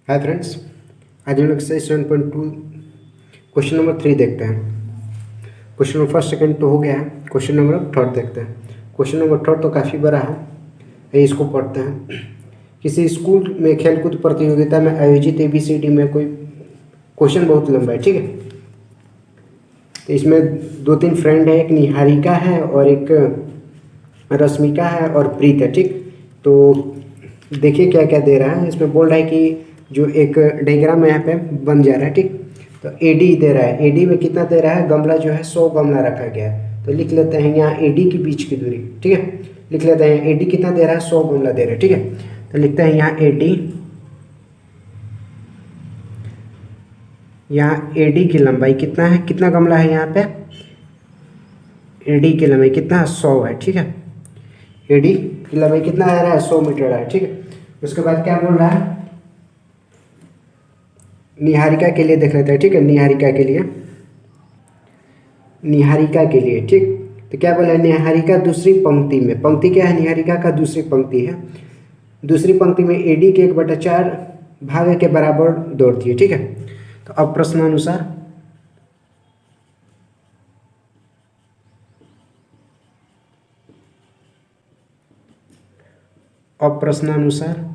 Hi friends, आज हम लोग एक्सरसाइज 7.2 क्वेश्चन नंबर 3 देखते हैं। क्वेश्चन नंबर फर्स्ट सेकंड तो हो गया है, क्वेश्चन नंबर थर्ड देखते हैं। क्वेश्चन नंबर थर्ड तो काफ़ी बड़ा है, ये इसको पढ़ते हैं। किसी स्कूल में खेलकूद प्रतियोगिता में आयोजित ABCD में कोई क्वेश्चन बहुत लंबा है, ठीक है। तो इसमें 2-3 फ्रेंड है, एक निहारिका है और एक रश्मिका है और प्रीत है, ठीक। तो देखिए क्या क्या दे रहा है। इसमें बोल रहा है कि जो एक डायग्राम यहाँ पे बन जा रहा है, ठीक। तो AD दे रहा है, AD में कितना दे रहा है, गमला जो है 100 गमला रखा गया है। तो लिख लेते हैं यहाँ AD के बीच की दूरी, ठीक है। लिख लेते हैं AD कितना दे रहा है, 100 गमला दे रहा है, ठीक है। तो लिखते हैं यहाँ AD, यहाँ AD की लंबाई कितना है, कितना गमला है यहाँ पे, AD की लंबाई कितना है, 100 है, ठीक है। AD की लंबाई कितना आ रहा है, 100 मीटर है, ठीक है। उसके बाद क्या बोल रहा है, निहारिका के लिए देख लेते हैं, ठीक है। निहारिका के लिए, निहारिका के लिए, ठीक। तो क्या बोला है, निहारिका दूसरी पंक्ति में, पंक्ति क्या है, निहारिका का दूसरी पंक्ति है। दूसरी पंक्ति में AD के 1/4 भाग के बराबर दौड़ती है, ठीक है। तो अब प्रश्नानुसार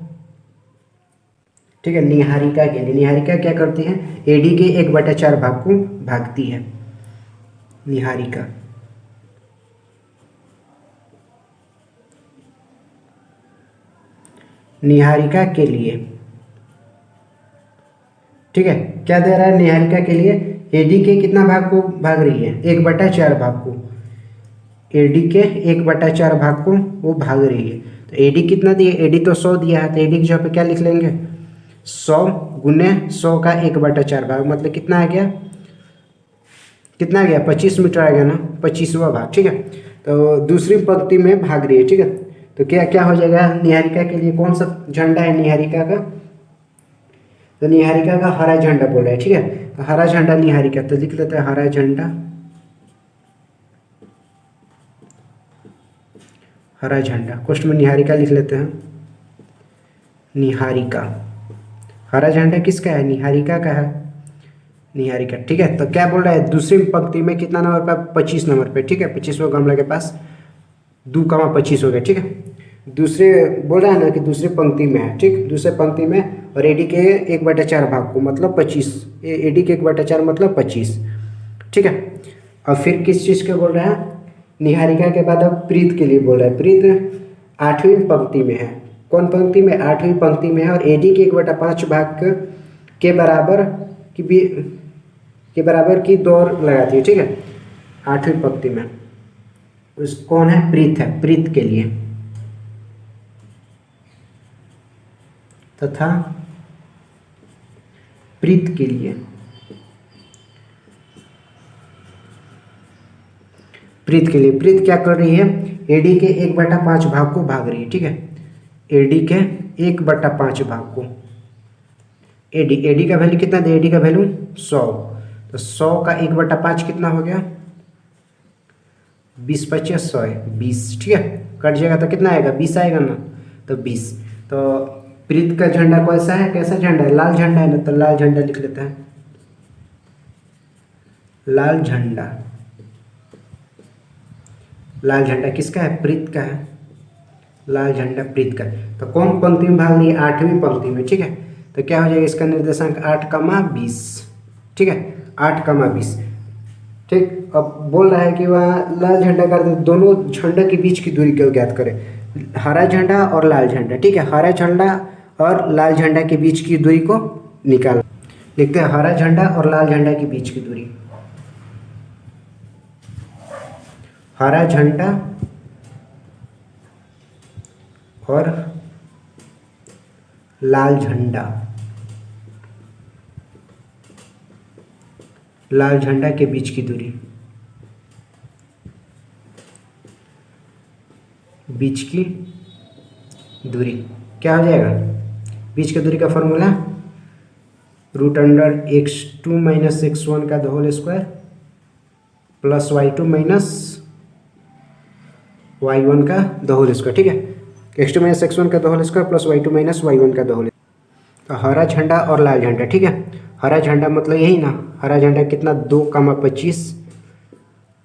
ठीक है, निहारिका के लिए, निहारिका क्या करती है, AD के 1/4 भाग को भागती है। निहारिका निहारिका के लिए, ठीक है, क्या दे रहा है, निहारिका के लिए AD के कितना भाग को भाग रही है, 1/4 भाग को, AD के 1/4 भाग को वो भाग रही है। तो AD कितना दिया, AD तो 100 दिया है, तो AD की जगह पे क्या लिख लेंगे, 100 गुने 100 का 1/4 भाग, मतलब कितना आ गया, कितना आ गया, 25 मीटर आ गया ना, 25वां भाग, ठीक है। तो दूसरी पंक्ति में भाग रही है, ठीक है। तो क्या क्या हो जाएगा, निहारिका के लिए कौन सा झंडा है निहारिका का, तो निहारिका का हरा झंडा बोल रहा है, ठीक है। तो हरा झंडा निहारिका, तो लिख लेते हैं हरा झंडा, हरा झंडा। क्वेश्चन में निहारिका लिख लेते हैं, निहारिका, हरा झंडा किसका है, निहारिका का है, निहारिका, ठीक है। तो क्या बोल रहा है, दूसरी पंक्ति में कितना नंबर पे, 25 नंबर पे, ठीक है। 25वां गमला के पास 2,25 हो गया, ठीक है। दूसरे बोल रहा है ना कि दूसरी पंक्ति में है, ठीक, दूसरे पंक्ति में, और AD के 1/4 भाग को मतलब 25, AD के 1/4 मतलब 25, ठीक है। और फिर किस चीज़ के बोल रहा है, निहारिका के बाद अब प्रीत के लिए बोल रहा है। प्रीत 8वीं पंक्ति में है, कौन पंक्ति में, 8वीं पंक्ति में है, और AD के 1/5 भाग के बराबर की दौड़ लगाती है, ठीक है। 8वीं पंक्ति में उस कौन है, प्रीत है, प्रीत के लिए, तथा प्रीत के लिए, प्रीत के लिए, प्रीत क्या कर रही है, AD के 1/5 भाग को भाग रही है, ठीक है। AD के 1/5 भाग को, AD का वैल्यू कितना दे, AD का वैल्यू 100, तो 100 का 1/5 कितना हो गया, 20 25 100 है 20, ठीक है। कट जाएगा तो कितना आएगा, 20 आएगा ना, तो 20। तो प्रीत का झंडा कैसा है, कैसा झंडा है, लाल झंडा है ना, तो लाल झंडा लिख लेते हैं, लाल झंडा। लाल झंडा किसका है, प्रीत का है, लाल झंडा प्रीत का। तो कौन पंक्ति में भाग रही है, 8वीं पंक्ति में, ठीक है। तो क्या हो जाएगा, इसका निर्देशांक 8,20, ठीक है, 8,20, ठीक। अब बोल रहा है कि वह लाल झंडा कर दे, दोनों झंडा के बीच की दूरी को ज्ञात करें, हरा झंडा और लाल झंडा, ठीक है। हरा झंडा और लाल झंडा के बीच की दूरी को निकाल, लिखते हैं हरा झंडा और लाल झंडा के बीच की दूरी, हरा झंडा और लाल झंडा, लाल झंडा के बीच की दूरी, बीच की दूरी क्या हो जाएगा, बीच की दूरी का फॉर्मूला √(x2 - x1) का whole square plus y2 - y1 का होल स्क्वायर, ठीक है। x2 - x1 का whole square plus y2 - y1 का होल, तो हरा झंडा और लाल झंडा, ठीक है। हरा झंडा मतलब यही ना, हरा झंडा कितना 2,25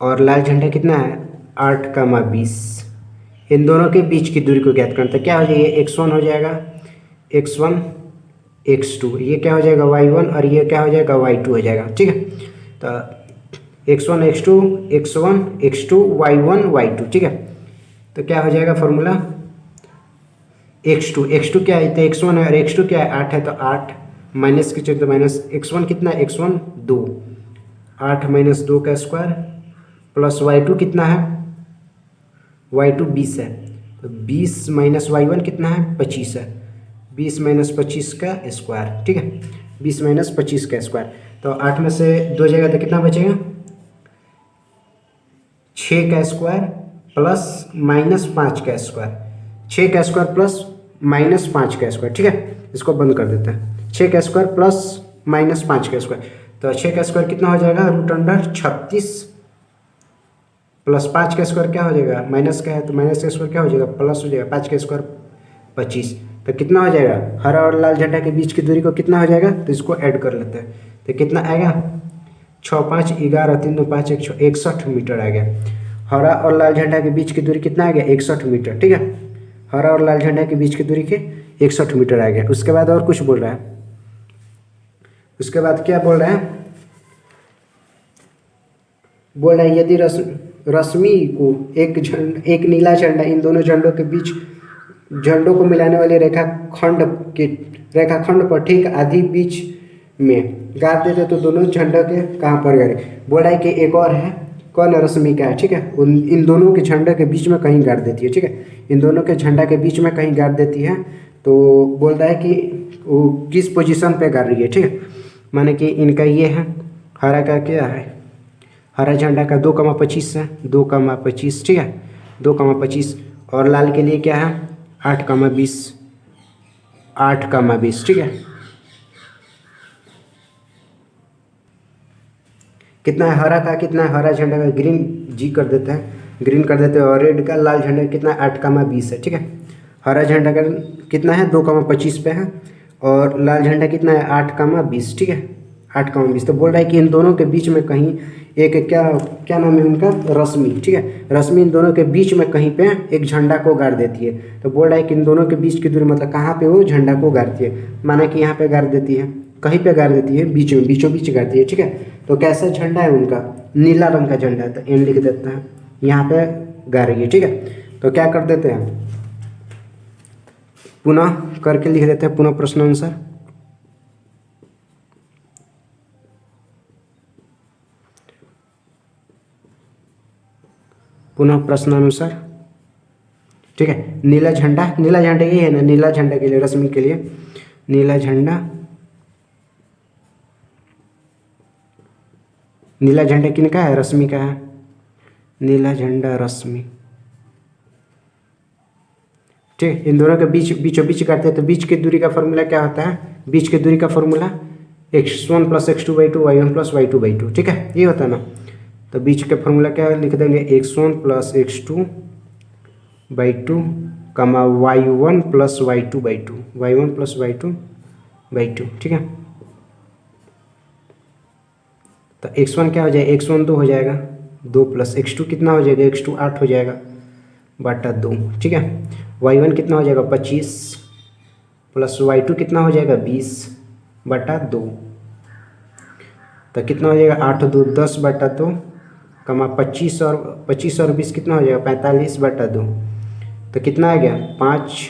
और लाल झंडा कितना है 8,20। इन दोनों के बीच की दूरी को ज्ञात करना। तो क्या हो जाएगा, x1 हो जाएगा x1 x2, ये क्या हो जाएगा y1 और ये क्या हो जाएगा y2 हो जाएगा, ठीक है। तो x1 x2 x1 x2 y1 y2, ठीक है। तो क्या हो जाएगा फॉर्मूला, x2 क्या है, तो x1 है और x2 क्या है 8 है, तो 8 माइनस की चलिए तो माइनस, x1 कितना है x1 2, 8 माइनस 2 का स्क्वायर प्लस y2 कितना है, y2 20 है, तो 20 माइनस y1 कितना है 25 है, 20 माइनस 25 का स्क्वायर, ठीक है। 20 माइनस 25 का स्क्वायर, तो 8 में से 2 जगह तो कितना बचेगा 6 का स्क्वायर प्लस माइनस 5 का स्क्वायर, 6 का स्क्वायर प्लस माइनस 5 का स्क्वायर, ठीक है। इसको बंद कर देते हैं, 6 का स्क्वायर प्लस माइनस 5 का स्क्वायर, तो 6 का स्क्वायर कितना हो जाएगा √36 प्लस 5 का स्क्वायर क्या हो जाएगा, माइनस का है तो माइनस का स्क्वायर क्या हो जाएगा प्लस हो जाएगा, 5 का स्क्वायर 25, तो कितना हो जाएगा, हरा और लाल झंडा के बीच की दूरी को कितना हो जाएगा, तो इसको ऐड कर लेते हैं, तो कितना आएगा 6 5 11 3 2 5 61 मीटर आ गया। हरा और लाल झंडा के बीच की दूरी कितना आ गया 61 मीटर, ठीक है। हरा और लाल झंडा के बीच की दूरी के 61 मीटर आ गया। उसके बाद और कुछ बोल रहा है, उसके बाद क्या बोल रहा है, बोल रहा है यदि रश्मि को एक नीला झंडा इन दोनों झंडों के बीच झंडों को मिलाने वाले रेखाखंड पर ठीक आधी बीच में गाड़ देते तो दोनों झंडों के कहाँ पर गाड़े। बोल रहा है कि एक और है, कौन है, रश्मि का है, ठीक है। इन दोनों के झंडे के बीच में कहीं गाड़ देती है, ठीक है। इन दोनों के झंडा के बीच में कहीं गाड़ देती है, तो बोल रहा है कि वो किस पोजीशन पे गाड़ रही है, ठीक है। माने कि इनका ये है, हरा का क्या है, हरा झंडा का 2,25 है, 2,25, ठीक है, 2,25 और लाल के लिए क्या है 8,20, 8,20, ठीक है। कितना है हरा का, कितना है हरा झंडा का, ग्रीन जी कर देते हैं, ग्रीन कर देते हैं, और रेड का लाल झंडा कितना है 8,20 है, ठीक है। हरा झंडा का कितना है 2,25 पे है और लाल झंडा कितना है 8,20, ठीक है, 8,20। तो बोल रहा है कि इन दोनों के बीच में कहीं एक क्या नाम है उनका, रश्मि, ठीक है। रश्मि इन दोनों के बीच में कहीं पे एक झंडा को गाड़ देती है, तो बोल रहा है कि इन दोनों के बीच की दूरी मतलब कहाँ पे वो झंडा को गाड़ती है, माना कि यहाँ पे गाड़ देती है, कहीं पे गाड़ देती है, बीचों बीच गाड़ती है, ठीक है। तो कैसा झंडा है उनका, नीला रंग का झंडा है, तो एन लिख देते हैं, यहाँ पे गाड़ रही है, ठीक है। तो क्या कर देते हैं, पुनः करके लिख देते हैं, पुनः प्रश्न अनुसार, पुनः प्रश्नानुसार, ठीक है। नीला झंडा ये है ना, नीला झंडा के लिए, रश्मि के लिए नीला झंडा किनका है, रश्मि का है, नीला झंडा रश्मि, ठीक। इन दोनों के बीचों बीच करते हैं, तो बीच की दूरी का फॉर्मूला क्या होता है, बीच की दूरी का formula x1 + x2/2 y1 + y2/2, ठीक है, ये होता है ना। तो बीच का फॉर्मूला क्या लिख देंगे, x1 + x2/2 y1 + y2/2, y1 + y2/2, ठीक है। तो x1 क्या हो जाएगा, x1 2 हो जाएगा, 2 + x2 कितना हो जाएगा, x2 8 हो जाएगा बटा 2, ठीक है। y1 कितना हो जाएगा 25 प्लस y2 कितना हो जाएगा 20 बटा 2, तो कितना हो जाएगा 8 2 10 बटा 2 कमा 25 और 20 कितना हो जाएगा 45 बटा 2, तो कितना आ गया 5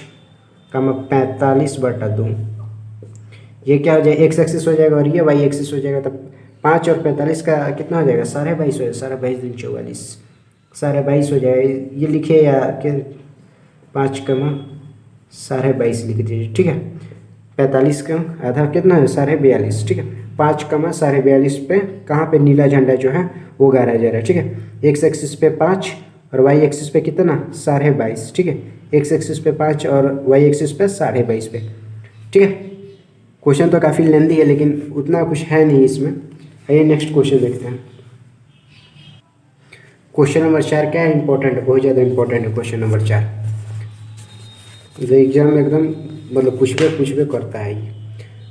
कमा 45 बटा 2। ये क्या हो जाएगा, x एक्सिस हो जाएगा और ये y एक्सिस हो जाएगा, तो 5 और 45 का कितना हो जाएगा 22.5 हो जाएगा, 22 44 22.5 हो जाएगा। ये लिखिए या कि 5 कमा 22.5 लिख दीजिए, ठीक है। 45 का आधा कितना है 42.5, ठीक है। 5 कमा 42.5 पे कहाँ पे नीला झंडा जो है वो गाड़ा जा रहा है, ठीक है। x एक्सिस पे 5 और y एक्सिस पे कितना 22.5, ठीक है। x एक्सिस पे 5 और y एक्सिस पे 22.5 पे, ठीक है। क्वेश्चन तो काफ़ी लेंदी है लेकिन उतना कुछ है नहीं इसमें। आइए नेक्स्ट क्वेश्चन देखते हैं। क्वेश्चन नंबर 4 क्या है, इंपॉर्टेंट है, बहुत ज़्यादा इंपॉर्टेंट है क्वेश्चन नंबर 4, जो एग्जाम में एकदम मतलब पूछबे करता है ये।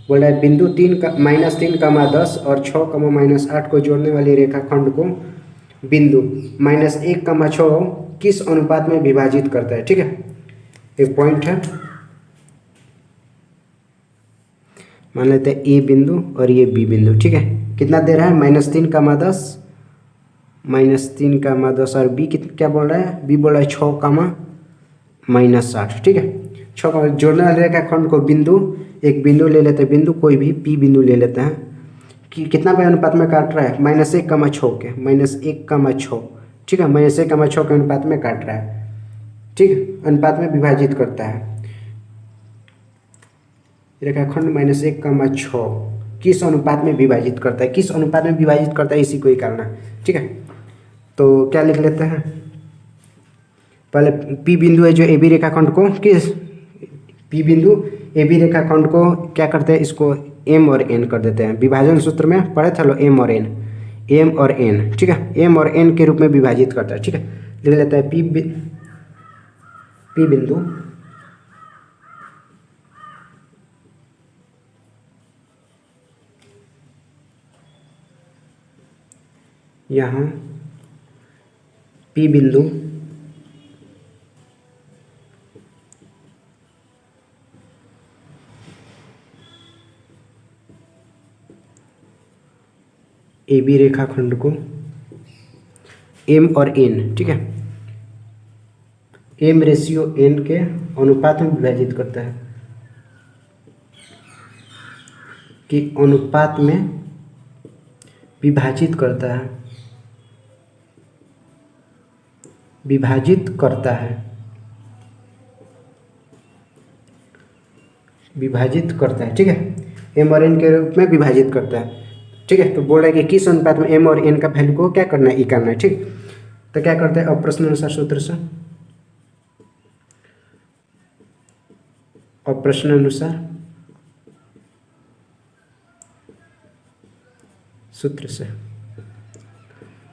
बोल रहा है बिंदु 3, -3, 10 और 6, -8 को जोड़ने वाली रेखाखंड को बिंदु -1, 6 किस अनुपात में विभाजित करता है। ठीक है, एक पॉइंट है, मान लेते हैं ए बिंदु और ये बी बिंदु। ठीक है, कितना दे रहा है, -3, 10 और बी क्या बोल रहा है, बी बोल रहा है 6, -8। ठीक है, 6 जोड़ने वाले रेखाखंड को बिंदु, एक बिंदु ले लेते हैं, बिंदु कोई भी पी बिंदु ले लेते हैं कि कितना पे अनुपात में काट रहा है, -1, 6 के, -1, 6। ठीक है, -1, 6 के अनुपात में काट रहा है। ठीक है, अनुपात में विभाजित करता है रेखाखंड। -1, 6 किस अनुपात में विभाजित करता है, किस अनुपात में विभाजित करता है, इसी को ही करना है। ठीक है, तो क्या लिख लेते हैं, पहले पी बिंदु है जो ए बी रेखाखंड को, किस पी बिंदु ए बी रेखाखंड को क्या करते हैं, इसको एम और एन कर देते हैं। विभाजन सूत्र में पढ़े थे लो, एम और एन। ठीक है, एम और एन के रूप में विभाजित करता है। ठीक है, लिख लेते हैं पी बिंदु यहाँ पी बिंदु ए बी रेखाखंड को एम और एन, ठीक है, एम रेशियो एन के अनुपात में विभाजित करता है, कि अनुपात में विभाजित करता है, विभाजित करता है, विभाजित करता है। ठीक है, एम और एन के रूप में विभाजित करता है। ठीक है, तो बोल रहा है कि किस अनुपात में एम और एन का वैल्यू को क्या करना है, ई करना है। ठीक, तो क्या करते हैं, अब प्रश्नानुसार सूत्र से, और प्रश्नानुसार सूत्र से,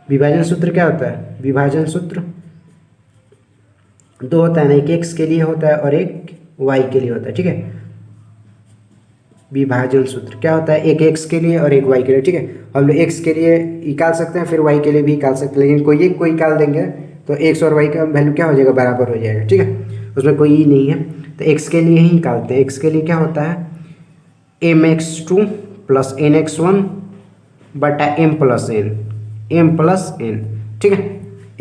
विभाजन सूत्र क्या होता है, विभाजन सूत्र दो होता है ना, एक एक्स के लिए होता है और एक वाई के लिए होता है। ठीक है, विभाजन सूत्र क्या होता है, एक एक्स के लिए और एक वाई के लिए। ठीक है, हम लोग एक्स के लिए निकाल सकते हैं, फिर वाई के लिए भी निकाल सकते हैं, लेकिन कोई एक को निकाल देंगे तो एक्स और वाई का वैल्यू क्या हो जाएगा, बराबर हो जाएगा। ठीक है, उसमें कोई ई नहीं है, तो एक्स के लिए ही निकालते हैं। एक्स के लिए क्या होता है, mx2 + nx1 बटा m + n। ठीक है,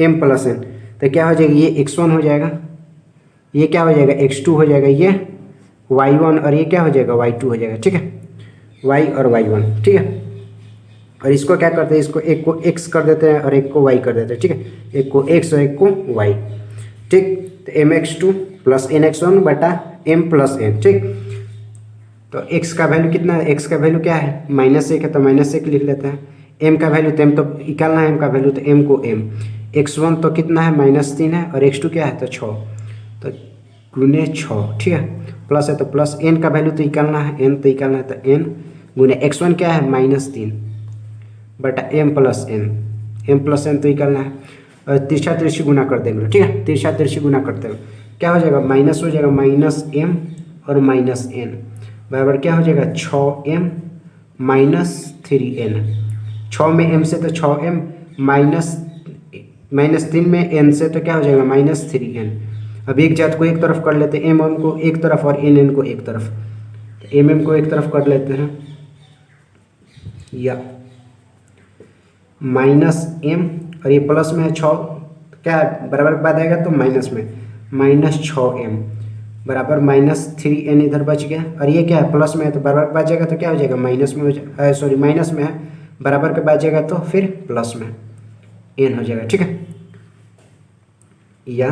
m + n, तो क्या हो जाएगा, ये x1 हो जाएगा, ये क्या हो जाएगा, x2 हो जाएगा, ये y1 और ये क्या हो जाएगा, y2 हो जाएगा। ठीक है, y और y1। ठीक है, और इसको क्या करते हैं, इसको एक को x कर देते हैं और एक को y कर देते हैं। ठीक है, एक को x और एक को y। ठीक, तो mx2 + nx1 बटा m + n। ठीक, तो x का वैल्यू कितना है, x का वैल्यू क्या है, -1 है, तो -1 लिख लेते हैं। m का वैल्यू, तो m तो निकालना है, m का वैल्यू, तो m को m, x1 तो कितना है, -3 है, और x2 क्या है, तो 6, तो गुने 6। ठीक है, प्लस है तो प्लस, n का वैल्यू तो निकालना है, n तो निकालना है, तो n गुने x1 क्या है, -3 बटा m + n तो निकालना है, और तिरछा तिरछी गुना कर देंगे। ठीक है, तिरछा तिरछी गुना करते हैं, क्या हो जाएगा, माइनस हो जाएगा, -m और -n बराबर क्या हो जाएगा, 6m - 3n। 6 में m से तो 6m, -3 में n से तो क्या हो जाएगा, -3n। अब एक जात को एक तरफ कर लेते हैं, m को एक तरफ और n को एक तरफ, तो m को एक तरफ कर लेते हैं, या -m और ये प्लस में है 6, क्या बराबर के बाद आएगा तो माइनस में, -6m बराबर -3n इधर बच गया, और ये क्या है, प्लस में है तो बराबर के बाद जाएगा तो क्या हो जाएगा, माइनस में हो जाएगा, सॉरी माइनस में है, बराबर के बाद जाएगा तो फिर प्लस में n हो जाएगा। ठीक है, या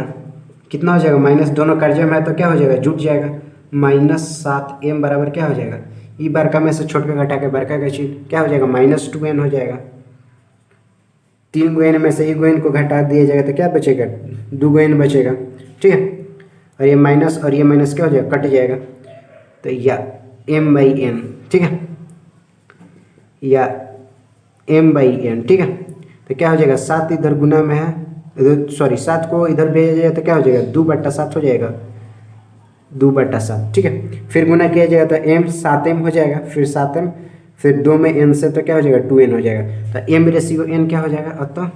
कितना हो जाएगा, माइनस दोनों कर्जे में है तो क्या हो जाएगा, जुट जाएगा, -7m बराबर क्या हो जाएगा, ई बड़का में से छोट के घटा के बड़का का चिन्ह क्या हो जाएगा, -2n हो जाएगा। 3 n में से 1 n को घटा दिया जाएगा तो क्या बचेगा, 2 n बचेगा। ठीक है, और ये माइनस और ये माइनस क्या हो जाएगा, कट जाएगा, तो या m/n। ठीक है, या m/n। ठीक है, तो क्या हो जाएगा, 7 इधर गुना में है, सॉरी 7 को इधर भेजा जाए तो क्या हो जाएगा, 2/7 हो जाएगा, 2/7, ठीक है। फिर गुना किया जाएगा तो m 7m हो जाएगा, फिर 7m, फिर 2 में n से तो क्या हो जाएगा 2n हो जाएगा। तो m रेशियो n क्या हो जाएगा, अतः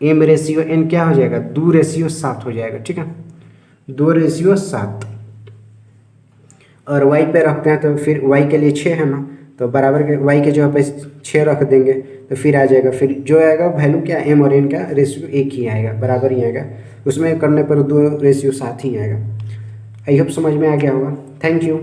m रेशियो n क्या हो जाएगा 2/7 हो जाएगा, ठीक है, 2/7। और y पे रखते हैं तो फिर y के लिए 6 है ना, तो बराबर के y के जगह पे 6 रख देंगे तो फिर आ जाएगा, फिर जो आएगा वैल्यू क्या m और n का रेशियो एक ही आएगा, बराबर ही आएगा, उसमें करने पर 2/7 ही आएगा। आई होप समझ में आ गया होगा। Thank you.